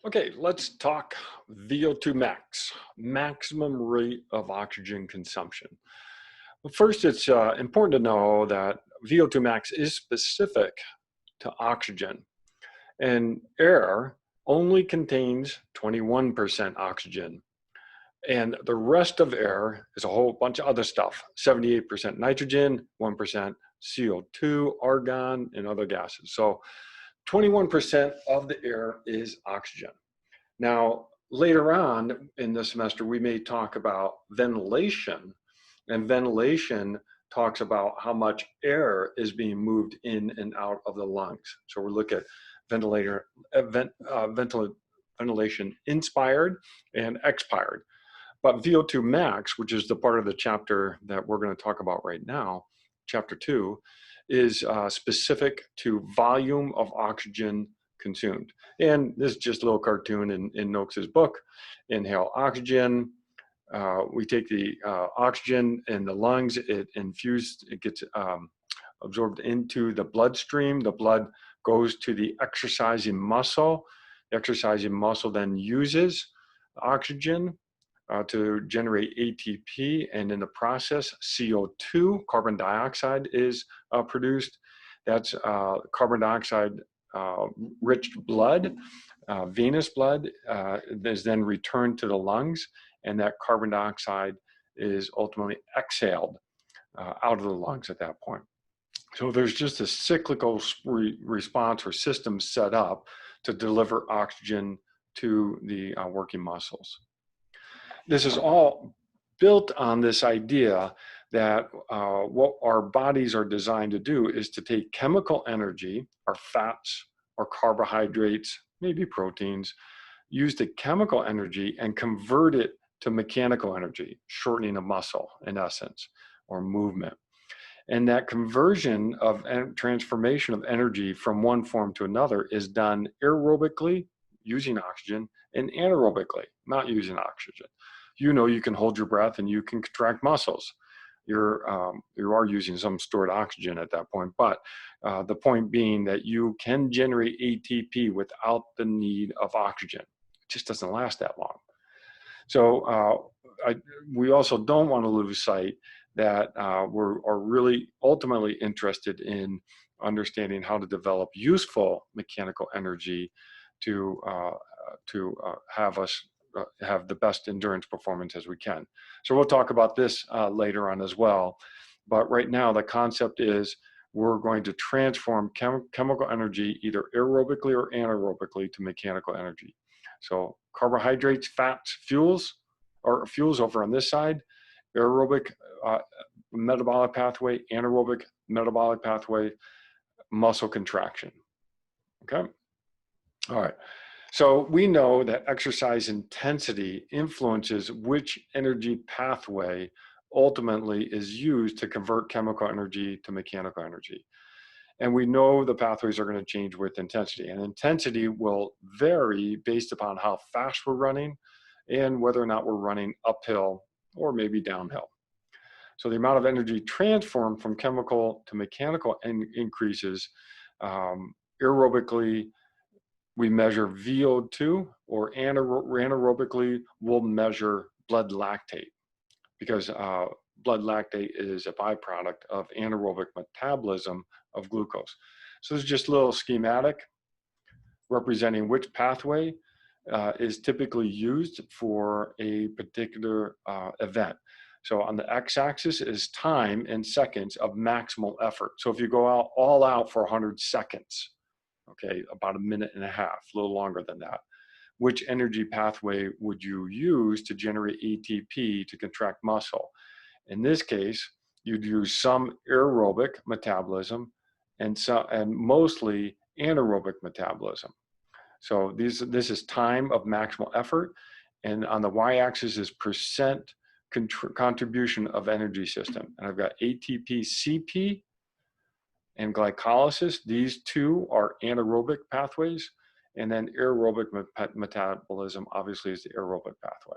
Okay, let's talk VO2 max, maximum rate of oxygen consumption. Well, first, it's important to know that VO2 max is specific to oxygen, and air only contains 21% oxygen. And the rest of air is a whole bunch of other stuff, 78% nitrogen, 1% CO2, argon, and other gases. So 21% of the air is oxygen. Now, later on in the semester, we may talk about ventilation, and ventilation talks about how much air is being moved in and out of the lungs. So we look at ventilator, ventilation inspired and expired. But VO2 max, which is the part of the chapter that we're going to talk about right now, chapter 2, is specific to volume of oxygen consumed. And this is just a little cartoon in Noakes's book. Inhale oxygen. We take the oxygen in the lungs, it gets absorbed into the bloodstream. The blood goes to the exercising muscle. The exercising muscle then uses oxygen to generate ATP, and in the process, CO2, carbon dioxide, is produced. That's carbon dioxide rich blood, venous blood, is then returned to the lungs, and that carbon dioxide is ultimately exhaled out of the lungs at that point. So there's just a cyclical response or system set up to deliver oxygen to the working muscles. This is all built on this idea that what our bodies are designed to do is to take chemical energy, our fats, our carbohydrates, maybe proteins, use the chemical energy and convert it to mechanical energy, shortening a muscle in essence, or movement. And that conversion of transformation of energy from one form to another is done aerobically, using oxygen, and anaerobically, not using oxygen. You know, you can hold your breath and you can contract muscles. You are using some stored oxygen at that point, but the point being that you can generate ATP without the need of oxygen. It just doesn't last that long. So we also don't want to lose sight that we're really ultimately interested in understanding how to develop useful mechanical energy to have us have the best endurance performance as we can. So we'll talk about this later on as well. But right now, the concept is we're going to transform chemical energy either aerobically or anaerobically to mechanical energy. So carbohydrates, fats, fuels over on this side, aerobic metabolic pathway, anaerobic metabolic pathway, muscle contraction. Okay? All right. So we know that exercise intensity influences which energy pathway ultimately is used to convert chemical energy to mechanical energy. And we know the pathways are going to change with intensity, and intensity will vary based upon how fast we're running and whether or not we're running uphill or maybe downhill. So the amount of energy transformed from chemical to mechanical increases aerobically. We measure VO2, or anaerobically, we'll measure blood lactate, because blood lactate is a byproduct of anaerobic metabolism of glucose. So this is just a little schematic representing which pathway is typically used for a particular event. So on the x-axis is time in seconds of maximal effort. So if you go all out for 100 seconds, okay, about a minute and a half, a little longer than that, which energy pathway would you use to generate ATP to contract muscle? In this case, you'd use some aerobic metabolism and mostly anaerobic metabolism. So this is time of maximal effort, and on the y-axis is percent contribution of energy system. And I've got ATP-CP and glycolysis. These two are anaerobic pathways, and then aerobic metabolism obviously is the aerobic pathway.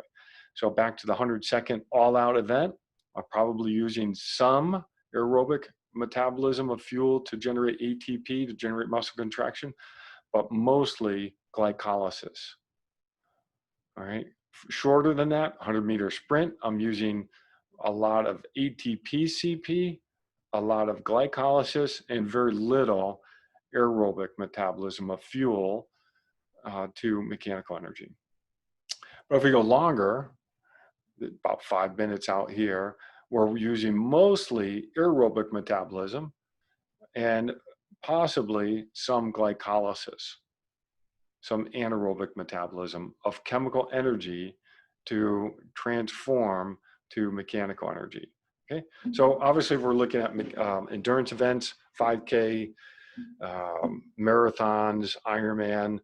So back to the 100-second all-out event, I'm probably using some aerobic metabolism of fuel to generate ATP, to generate muscle contraction, but mostly glycolysis. All right. Shorter than that, 100-meter sprint, I'm using a lot of ATP-CP, a lot of glycolysis, and very little aerobic metabolism of fuel to mechanical energy. But if we go longer, about 5 minutes out here, we're using mostly aerobic metabolism and possibly some glycolysis, some anaerobic metabolism of chemical energy to transform to mechanical energy. Okay, so obviously we're looking at endurance events, 5K, marathons, Ironman.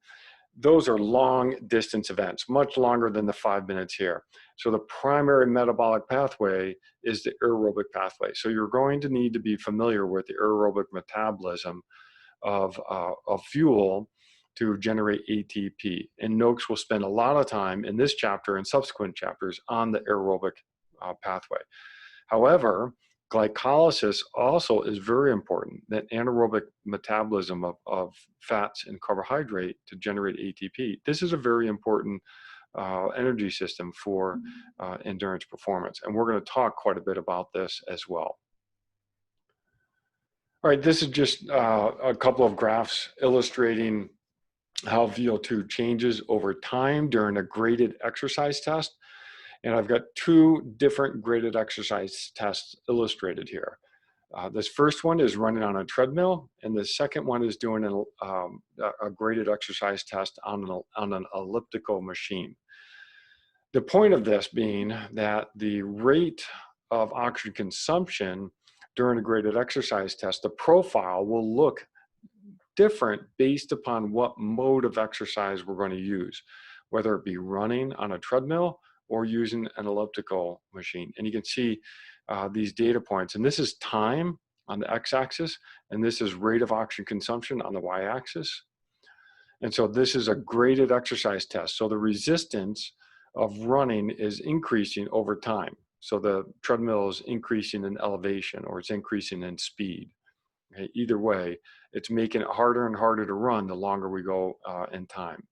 Those are long distance events, much longer than the 5 minutes here. So the primary metabolic pathway is the aerobic pathway. So you're going to need to be familiar with the aerobic metabolism of fuel to generate ATP. And Noakes will spend a lot of time in this chapter and subsequent chapters on the aerobic pathway. However, glycolysis also is very important, that anaerobic metabolism of fats and carbohydrate to generate ATP. This is a very important energy system for endurance performance. And we're going to talk quite a bit about this as well. All right, this is just a couple of graphs illustrating how VO2 changes over time during a graded exercise test. And I've got two different graded exercise tests illustrated here. This first one is running on a treadmill, and the second one is doing a graded exercise test on an elliptical machine. The point of this being that the rate of oxygen consumption during a graded exercise test, the profile will look different based upon what mode of exercise we're going to use, whether it be running on a treadmill or using an elliptical machine. And you can see these data points, and this is time on the x-axis, and this is rate of oxygen consumption on the y-axis. And so this is a graded exercise test. So the resistance of running is increasing over time. So the treadmill is increasing in elevation or it's increasing in speed. Okay? Either way, it's making it harder and harder to run the longer we go in time.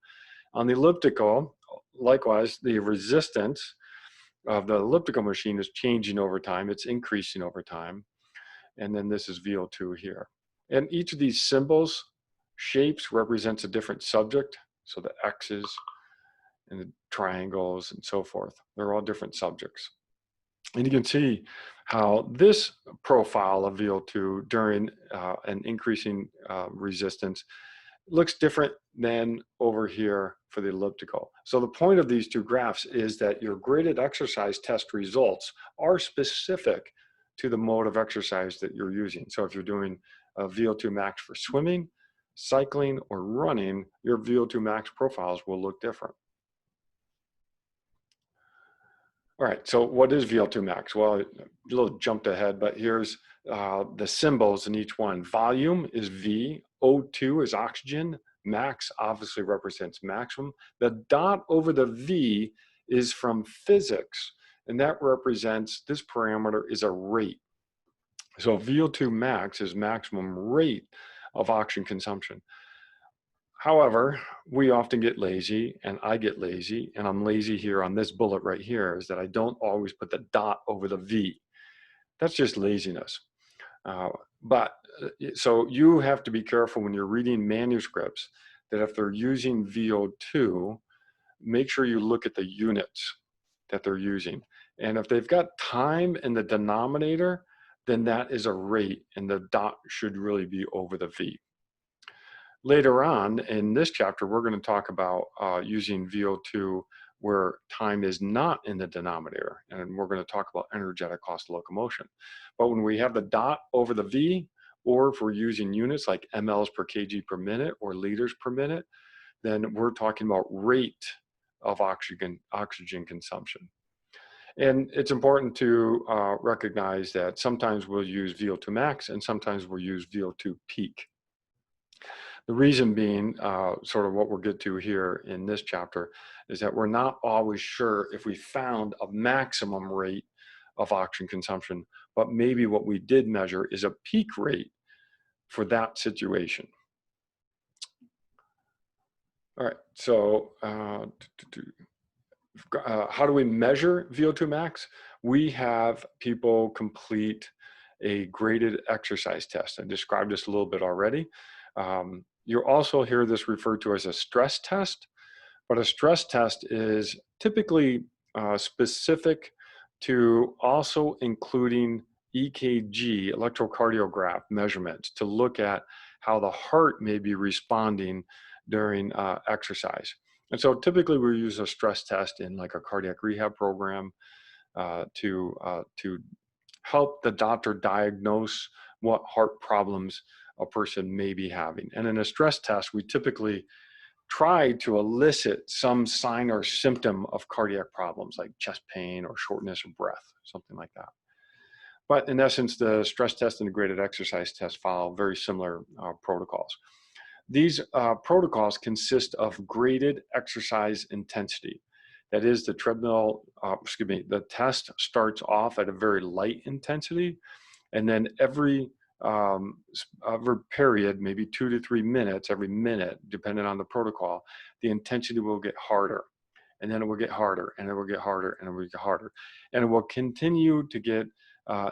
On the elliptical, likewise, the resistance of the elliptical machine is changing over time. It's increasing over time. And then this is VO2 here. And each of these symbols, shapes, represents a different subject. So the X's and the triangles and so forth, they're all different subjects. And you can see how this profile of VO2 during an increasing resistance looks different than over here for the elliptical. So the point of these two graphs is that your graded exercise test results are specific to the mode of exercise that you're using. So if you're doing a VO2 max for swimming, cycling, or running, your VO2 max profiles will look different. All right, so what is VL2 Max? Well, a little jumped ahead, but here's the symbols in each one. Volume is V, O2 is oxygen, max obviously represents maximum. The dot over the V is from physics, and that represents, this parameter is a rate. So VO2 max is maximum rate of oxygen consumption. However, we often get lazy, and I get lazy, and I'm lazy here on this bullet right here, is that I don't always put the dot over the V. That's just laziness. So you have to be careful when you're reading manuscripts that if they're using VO2, make sure you look at the units that they're using. And if they've got time in the denominator, then that is a rate, and the dot should really be over the V. Later on in this chapter, we're going to talk about using VO2 where time is not in the denominator, and we're going to talk about energetic cost of locomotion. But when we have the dot over the V, or if we're using units like mLs per kg per minute or liters per minute, then we're talking about rate of oxygen consumption. And it's important to recognize that sometimes we'll use VO2 max and sometimes we'll use VO2 peak. The reason being, sort of what we'll get to here in this chapter, is that we're not always sure if we found a maximum rate of oxygen consumption, but maybe what we did measure is a peak rate for that situation. All right, so how do we measure VO2 max? We have people complete a graded exercise test. I described this a little bit already. You'll also hear this referred to as a stress test, but a stress test is typically specific to also including EKG, electrocardiograph measurements to look at how the heart may be responding during exercise. And so typically we use a stress test in like a cardiac rehab program to help the doctor diagnose what heart problems a person may be having. And in a stress test, we typically try to elicit some sign or symptom of cardiac problems like chest pain or shortness of breath, something like that. But in essence, the stress test and the graded exercise test follow very similar protocols. These protocols consist of graded exercise intensity. That is, the treadmill, the test starts off at a very light intensity, and then every period, maybe 2 to 3 minutes, every minute, depending on the protocol, the intensity will get harder, and then it will get harder, and it will get harder, and it will get harder. And it will continue to get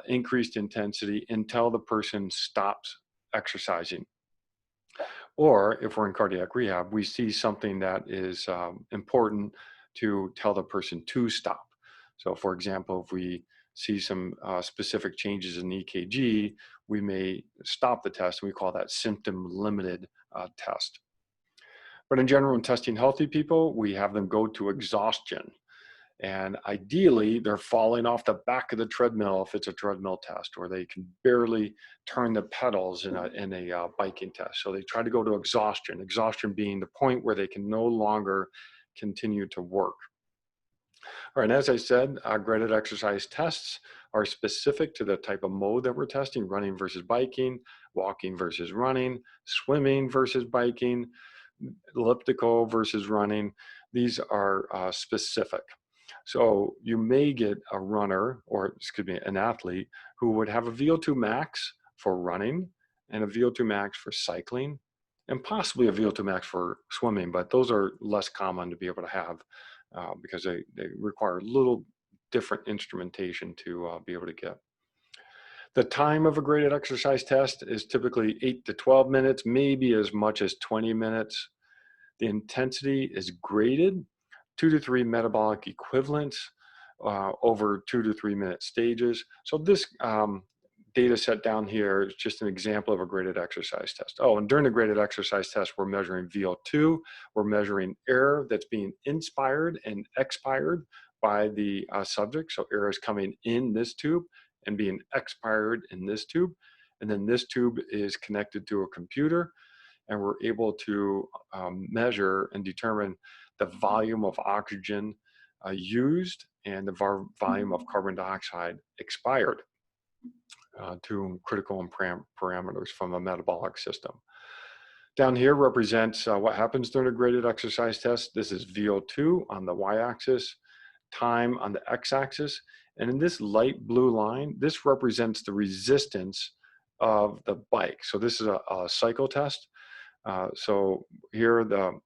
increased intensity until the person stops exercising. Or if we're in cardiac rehab, we see something that is important to tell the person to stop. So for example, if we see some specific changes in EKG, we may stop the test, and we call that symptom limited test. But in general, in testing healthy people, we have them go to exhaustion. And ideally, they're falling off the back of the treadmill if it's a treadmill test, or they can barely turn the pedals in a biking test. So they try to go to exhaustion being the point where they can no longer continue to work. All right, and as I said, graded exercise tests are specific to the type of mode that we're testing: running versus biking, walking versus running, swimming versus biking, elliptical versus running. These are specific. So you may get a runner, or excuse me, an athlete who would have a VO2 max for running and a VO2 max for cycling, and possibly a VO2 max for swimming, but those are less common to be able to have because they require a little different instrumentation to be able to get. The time of a graded exercise test is typically 8 to 12 minutes, maybe as much as 20 minutes. The intensity is graded 2 to 3 metabolic equivalents over 2 to 3 minute stages. So this data set down here is just an example of a graded exercise test. Oh, and during the graded exercise test, we're measuring VO2, we're measuring air that's being inspired and expired by the subject. So air is coming in this tube and being expired in this tube. And then this tube is connected to a computer, and we're able to measure and determine the volume of oxygen used and the volume of carbon dioxide expired to critical parameters from a metabolic system. Down here represents what happens during a graded exercise test. This is VO2 on the y-axis, time on the x-axis, and in this light blue line, this represents the resistance of the bike. So this is a cycle test. So here the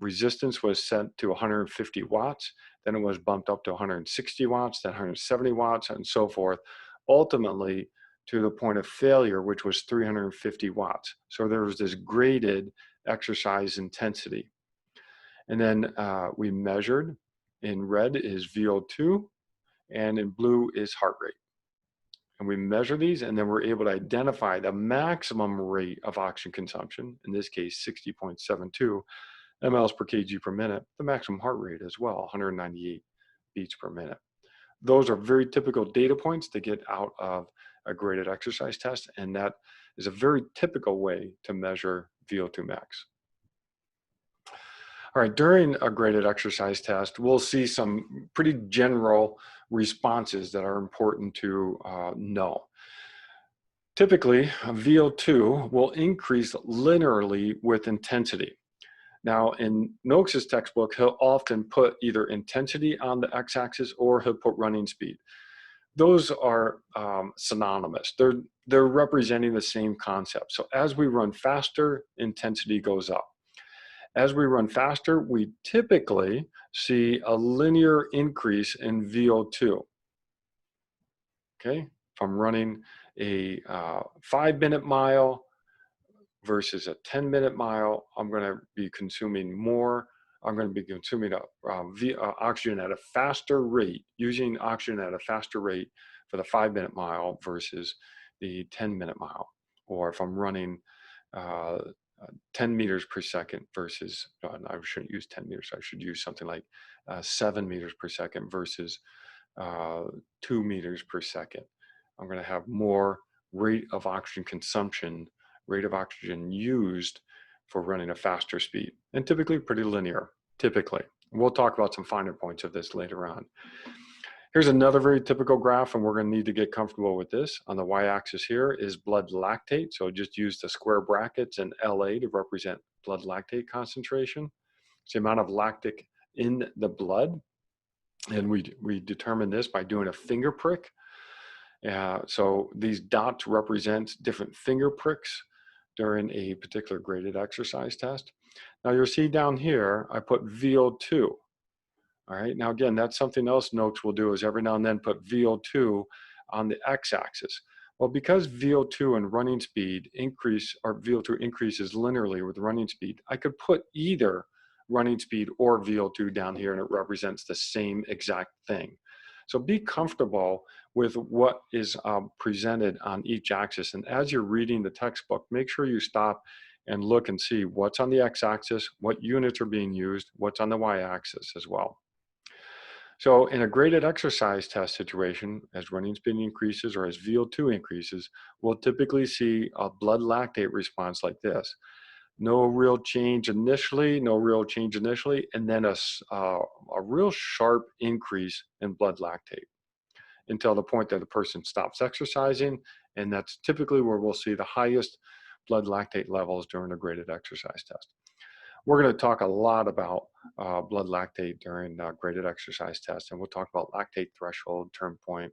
resistance was set to 150 watts, then it was bumped up to 160 watts, then 170 watts, and so forth, ultimately to the point of failure, which was 350 watts. So there was this graded exercise intensity. And then we measured, in red is VO2, and in blue is heart rate. And we measure these, and then we're able to identify the maximum rate of oxygen consumption, in this case 60.72 mLs per kg per minute, the maximum heart rate as well, 198 beats per minute. Those are very typical data points to get out of a graded exercise test, and that is a very typical way to measure VO2 max. All right, during a graded exercise test, we'll see some pretty general responses that are important to know. Typically, VO2 will increase linearly with intensity. Now, in Noakes's textbook, he'll often put either intensity on the x-axis or he'll put running speed. Those are synonymous. They're representing the same concept. So as we run faster, intensity goes up. As we run faster, we typically see a linear increase in VO2. Okay, if I'm running a 5-minute mile versus a 10-minute mile, I'm going to be consuming more. I'm going to be consuming oxygen at a faster rate, using oxygen at a faster rate for the 5-minute mile versus the 10-minute mile. Or if I'm running 10 meters per second versus, I shouldn't use 10 meters, I should use something like 7 meters per second versus 2 meters per second. I'm going to have more rate of oxygen consumption, rate of oxygen used for running a faster speed, and typically pretty linear, typically. We'll talk about some finer points of this later on. Here's another very typical graph, and we're going to need to get comfortable with this. On the y-axis here is blood lactate, so just use the square brackets and LA to represent blood lactate concentration. It's the amount of lactic in the blood, and we determine this by doing a finger prick. So these dots represent different finger pricks during a particular graded exercise test. Now you'll see down here, I put VO2. All right, now again, that's something else Noakes will do, is every now and then put VO2 on the x-axis. Well, because VO2 and running speed increase, or VO2 increases linearly with running speed, I could put either running speed or VO2 down here and it represents the same exact thing. So be comfortable with what is presented on each axis. And as you're reading the textbook, make sure you stop and look and see what's on the x-axis, what units are being used, what's on the y-axis as well. So in a graded exercise test situation, as running speed increases or as VO2 increases, we'll typically see a blood lactate response like this. No real change initially, and then a real sharp increase in blood lactate until the point that the person stops exercising, and that's typically where we'll see the highest blood lactate levels during a graded exercise test. We're going to talk a lot about blood lactate during graded exercise tests, and we'll talk about lactate threshold, turn point,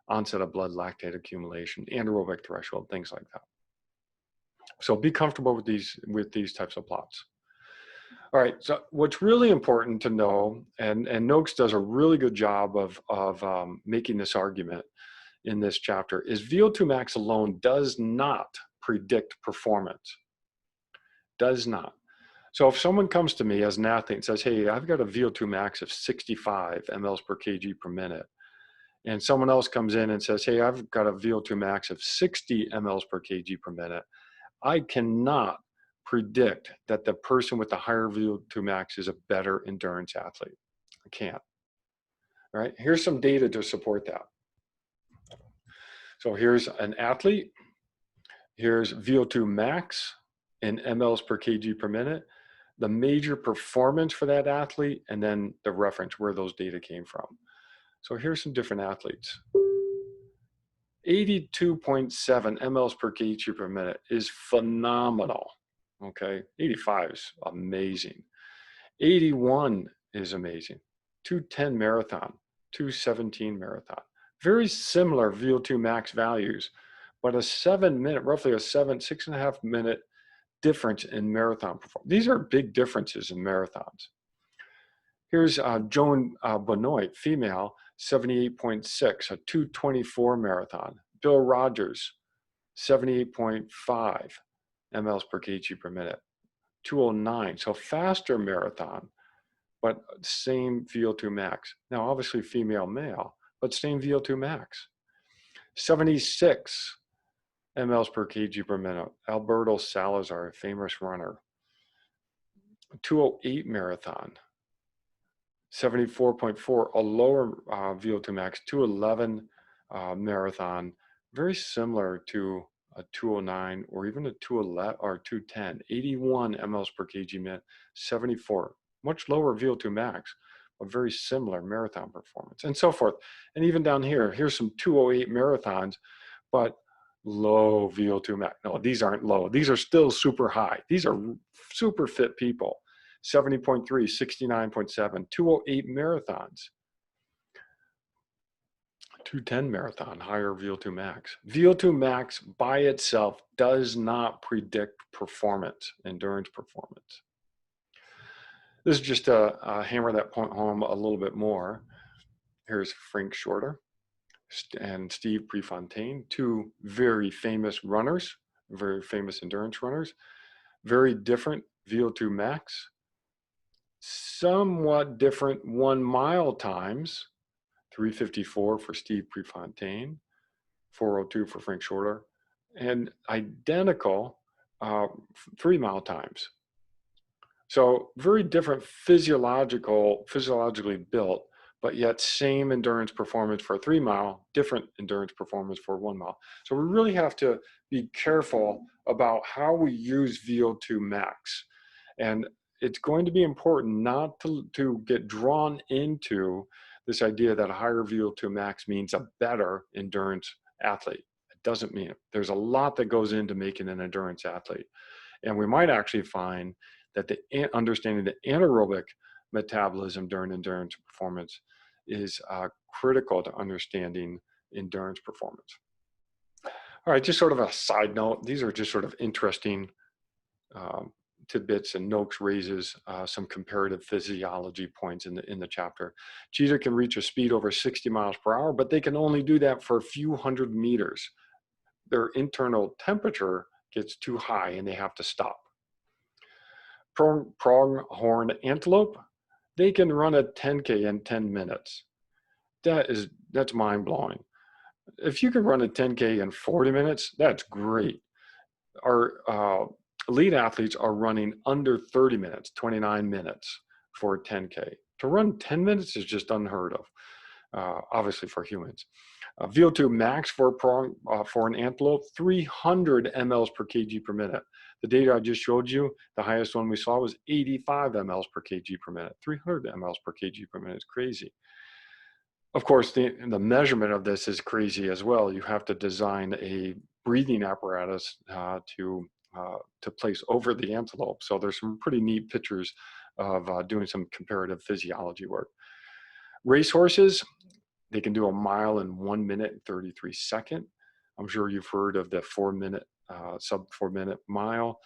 onset of blood lactate accumulation, anaerobic threshold, things like that. So be comfortable with these types of plots. All right, so what's really important to know, and Noakes does a really good job of making this argument in this chapter, is VO2 max alone does not predict performance. Does not. So if someone comes to me as an athlete and says, hey, I've got a VO2 max of 65 mLs per kg per minute, and someone else comes in and says, hey, I've got a VO2 max of 60 mLs per kg per minute, I cannot predict that the person with the higher VO2 max is a better endurance athlete. I can't. All right, here's some data to support that. So here's an athlete. Here's VO2 max in mLs per kg per minute, the major performance for that athlete, and then the reference where those data came from. So here's some different athletes. 82.7 mLs per kg per minute is phenomenal. Okay, 85 is amazing. 81 is amazing. 210 marathon, 217 marathon. Very similar VO2 max values, but a 7-minute, roughly a 6.5 minute difference in marathon performance. These are big differences in marathons. Here's Joan Benoit, female, 78.6, a 224 marathon. Bill Rogers, 78.5 mLs per kg per minute, 209. So faster marathon, but same VO2 max. Now, obviously female, male, but same VO2 max. 76 mLs per kg per minute. Alberto Salazar, a famous runner. 208 marathon. 74.4, a lower VO2 max. 211 marathon, very similar to a 209 or even a 211 or 210. 81 mLs per kg minute. 74, much lower VO2 max, but very similar marathon performance, and so forth. And even down here, here's some 208 marathons, but low VO2 max. No, these aren't low. These are still super high. These are super fit people. 70.3, 69.7, 208 marathons, 210 marathon, higher VO2 max. VO2 max by itself does not predict performance, endurance performance. This is just to hammer that point home a little bit more. Here's Frank Shorter and Steve Prefontaine, two very famous runners, very famous endurance runners, very different VO2 max, somewhat different 1 mile times, 354 for Steve Prefontaine, 402 for Frank Shorter, and identical 3 mile times. So very different physiologically built, but yet same endurance performance for a 3 mile, different endurance performance for 1 mile. So we really have to be careful about how we use VO2 max. And it's going to be important not to get drawn into this idea that a higher VO2 max means a better endurance athlete. It doesn't mean it. There's a lot that goes into making an endurance athlete. And we might actually find that understanding the anaerobic metabolism during endurance performance is critical to understanding endurance performance. All right, just sort of a side note, these are just sort of interesting tidbits, and Noakes raises some comparative physiology points in the chapter. Cheetah can reach a speed over 60 miles per hour, but they can only do that for a few hundred meters. Their internal temperature gets too high and they have to stop. Pronghorn antelope, they can run a 10K in 10 minutes. That's mind-blowing. If you can run a 10K in 40 minutes, that's great. Our elite athletes are running under 30 minutes, 29 minutes for a 10K. To run 10 minutes is just unheard of, obviously for humans. VO2 max for an antelope, 300 mLs per kg per minute. The data I just showed you, the highest one we saw was 85 mLs per kg per minute. 300 mLs per kg per minute is crazy. Of course, the measurement of this is crazy as well. You have to design a breathing apparatus to place over the antelope. So there's some pretty neat pictures of doing some comparative physiology work. Racehorses, they can do a mile in 1 minute and 33 seconds. I'm sure you've heard of the sub 4 minute mile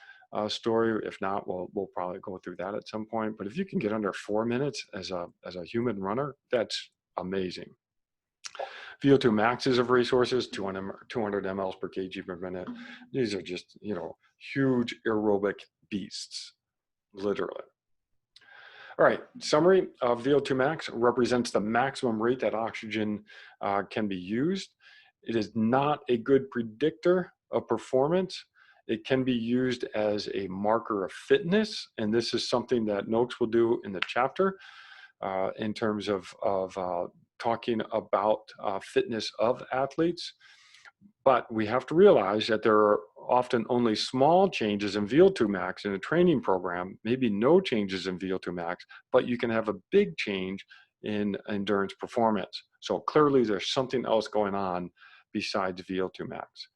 story. If not, we'll probably go through that at some point. But if you can get under 4 minutes as a human runner, that's amazing. VO2 maxes of racehorses, 200 mLs per kg per minute. These are just, huge aerobic beasts, literally. All right, summary of VO2 max represents the maximum rate that oxygen can be used. It is not a good predictor of performance. It can be used as a marker of fitness, and this is something that Noakes will do in the chapter in terms of talking about fitness of athletes. But we have to realize that there are often only small changes in VO2 max in a training program, maybe no changes in VO2 max, but you can have a big change in endurance performance. So clearly there's something else going on besides VO2 max.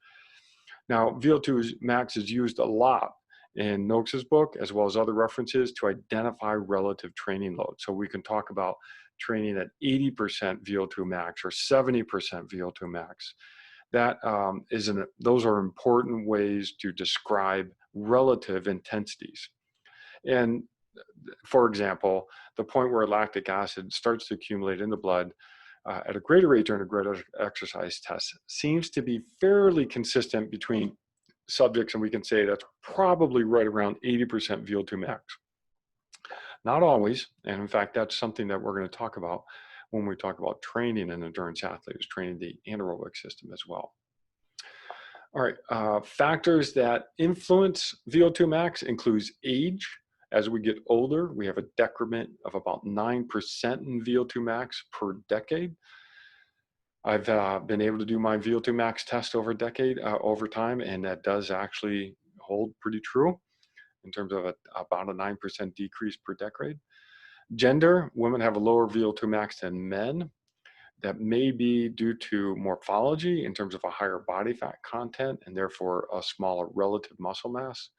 Now, VO2 max is used a lot in Noakes' book, as well as other references, to identify relative training load. So we can talk about training at 80% VO2 max or 70% VO2 max. Those are important ways to describe relative intensities. And for example, the point where lactic acid starts to accumulate in the blood at a greater rate during a greater exercise test seems to be fairly consistent between subjects, and we can say that's probably right around 80% VO2 max. Not always, and in fact, that's something that we're going to talk about when we talk about training an endurance athlete, is training the anaerobic system as well. All right, factors that influence VO2 max includes age. As we get older, we have a decrement of about 9% in VO2 max per decade. I've been able to do my VO2 max test over a decade, over time, and that does actually hold pretty true in terms of about a 9% decrease per decade. Gender, women have a lower VO2 max than men. That may be due to morphology in terms of a higher body fat content and therefore a smaller relative muscle mass.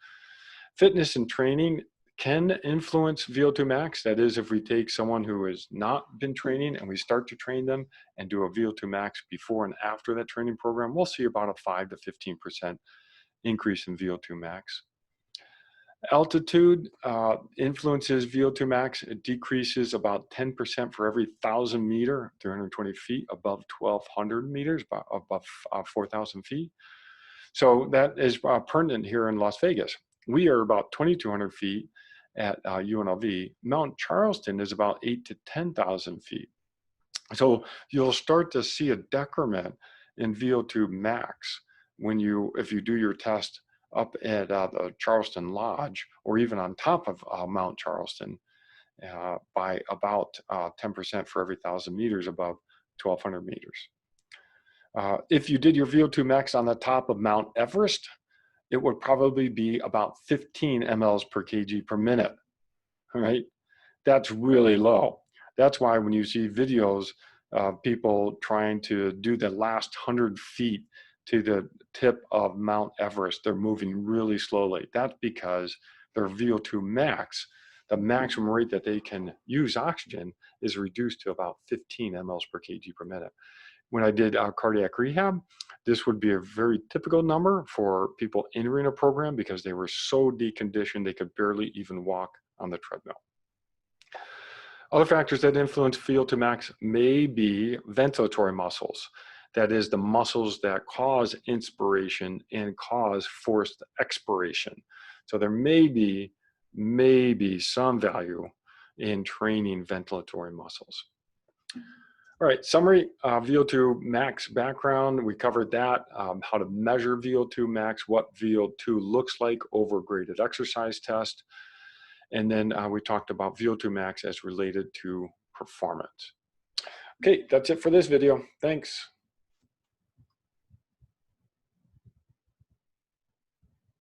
Fitness and training can influence VO2 max. That is, if we take someone who has not been training and we start to train them and do a VO2 max before and after that training program, we'll see about a 5 to 15% increase in VO2 max. Altitude influences VO2 max. It decreases about 10% for every 1,000 meter, 320 feet above 1,200 meters, above 4,000 feet. So that is pertinent here in Las Vegas. We are about 2,200 feet at UNLV. Mount Charleston is about 8 to 10,000 feet. So you'll start to see a decrement in VO2 max if you do your test up at the Charleston Lodge, or even on top of Mount Charleston, by about 10% for every 1,000 meters above 1,200 meters. If you did your VO2 max on the top of Mount Everest, it would probably be about 15 mLs per kg per minute, right? That's really low. That's why when you see videos of people trying to do the last 100 feet to the tip of Mount Everest, they're moving really slowly. That's because their VO2 max, the maximum rate that they can use oxygen, is reduced to about 15 mLs per kg per minute. When I did cardiac rehab, this would be a very typical number for people entering a program because they were so deconditioned they could barely even walk on the treadmill. Other factors that influence VO2 max may be ventilatory muscles. That is, the muscles that cause inspiration and cause forced expiration. So there may be some value in training ventilatory muscles. All right, summary, VO2 max background, we covered that, how to measure VO2 max, what VO2 looks like over a graded exercise test, and then we talked about VO2 max as related to performance. Okay, that's it for this video. Thanks.